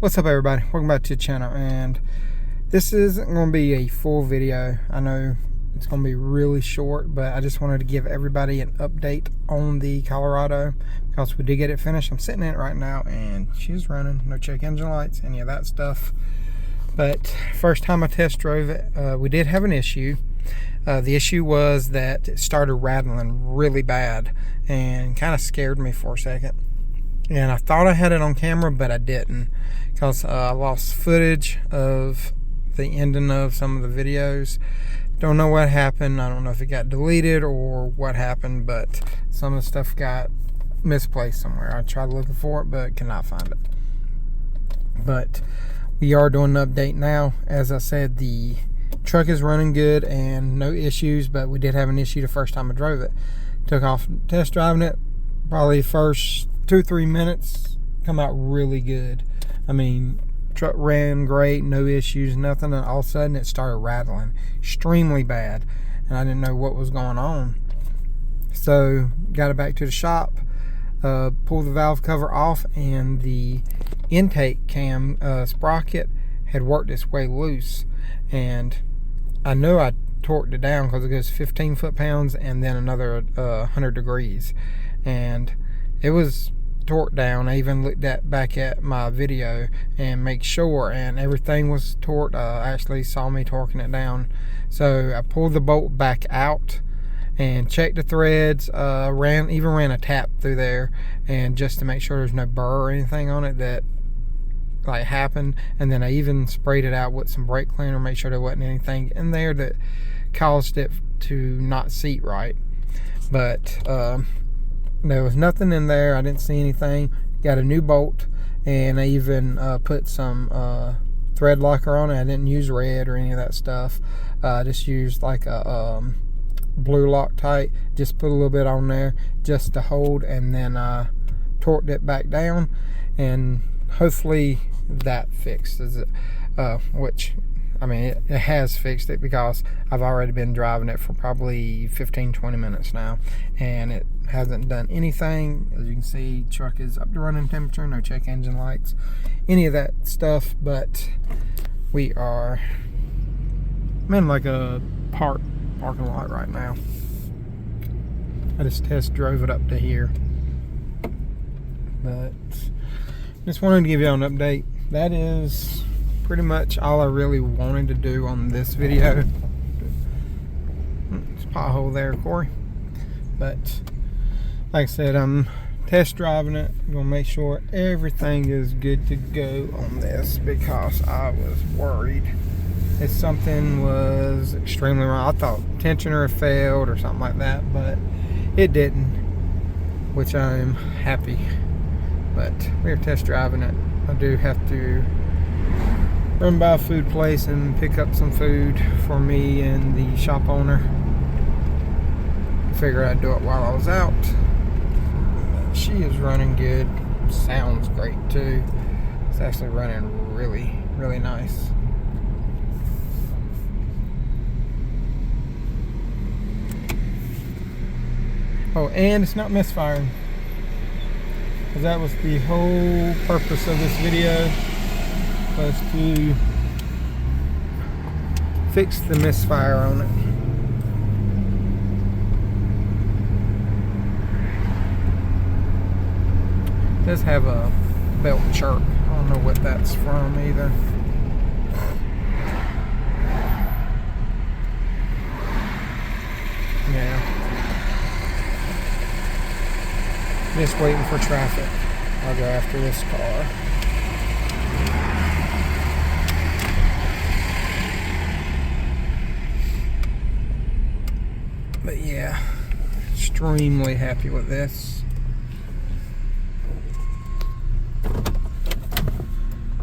What's up, everybody? Welcome back to the channel, and this isn't going to be a full video. I know it's going to be really short, but I just wanted to give everybody an update on the Colorado because we did get it finished. I'm sitting in it right now and she's running, no check engine lights, any of that stuff. But first time I test drove it, we did have an issue. The issue was that it started rattling really bad and kind of scared me for a second. And I thought I had it on camera, but I didn't, because I lost footage of the ending of some of the videos. Don't know what happened. I don't know if it got deleted or what happened, but some of the stuff got misplaced somewhere. I tried looking for it, but cannot find it. But we are doing an update now. As I said, the truck is running good and no issues, but we did have an issue the first time I drove it. Took off test driving it, probably first 2-3 minutes, come out really good. I mean, truck ran great, no issues, nothing, and all of a sudden it started rattling extremely bad, and I didn't know what was going on. So got it back to the shop, pulled the valve cover off, and the intake cam sprocket had worked its way loose, and I know I torqued it down because it goes 15 foot-pounds and then another 100 degrees, and it was torqued down. I even looked back at my video and make sure, and everything was torqued. Actually saw me torquing it down. So I pulled the bolt back out and checked the threads, ran a tap through there, and just to make sure there's no burr or anything on it that like happened. And then I even sprayed it out with some brake cleaner, make sure there wasn't anything in there that caused it to not seat right. But there was nothing in there. I didn't see anything. Got a new bolt, and I even put some thread locker on it. I didn't use red or any of that stuff. I just used like a blue Loctite. Just put a little bit on there just to hold, and then torqued it back down, and hopefully that fixes it. Which, I mean, it has fixed it, because I've already been driving it for probably 15-20 minutes now, and it hasn't done anything. As you can see, truck is up to running temperature, no check engine lights, any of that stuff. But we are in like a parking lot right now. I just test drove it up to here, but just wanted to give you an update. That is pretty much all I really wanted to do on this video. There's a pothole there, Corey. But like I said, I'm test driving it. I'm gonna make sure everything is good to go on this, because I was worried if something was extremely wrong. I thought tensioner failed or something like that, but it didn't, which I am happy. But we're test driving it. I do have to run by a food place and pick up some food for me and the shop owner. Figured I'd do it while I was out. She is running good. Sounds great too. It's actually running really, really nice. Oh, and it's not misfiring, because that was the whole purpose of this video, was to fix the misfire on it. It does have a belt chirp. I don't know what that's from either. Yeah. Just waiting for traffic. I'll go after this car. But yeah, extremely happy with this.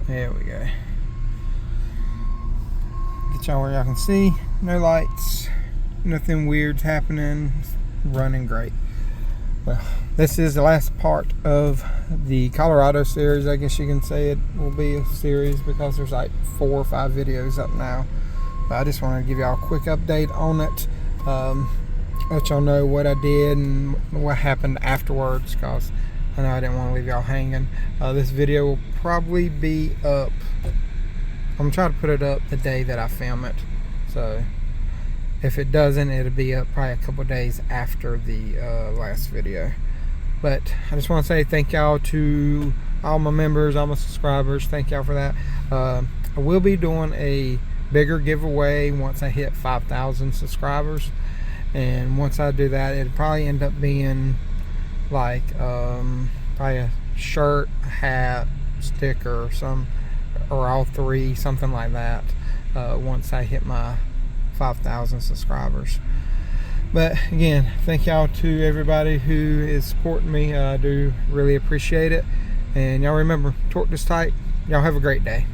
There we go. Get y'all where y'all can see. No lights. Nothing weird's happening. Running great. Well, this is the last part of the Colorado series. I guess you can say it will be a series, because there's like 4 or 5 videos up now. But I just wanted to give y'all a quick update on it. Let y'all know what I did and what happened afterwards, because I know I didn't want to leave y'all hanging. This video will probably be up. I'm gonna try to put it up the day that I film it. So if it doesn't, it'll be up probably a couple days after the last video. But I just want to say thank y'all to all my members, all my subscribers. Thank y'all for that. I will be doing a bigger giveaway once I hit 5,000 subscribers, and once I do that, it'll probably end up being like probably a shirt, a hat, sticker, or all three, something like that, once I hit my 5,000 subscribers. But again, thank y'all to everybody who is supporting me. I do really appreciate it. And y'all remember, torque this tight. Y'all have a great day.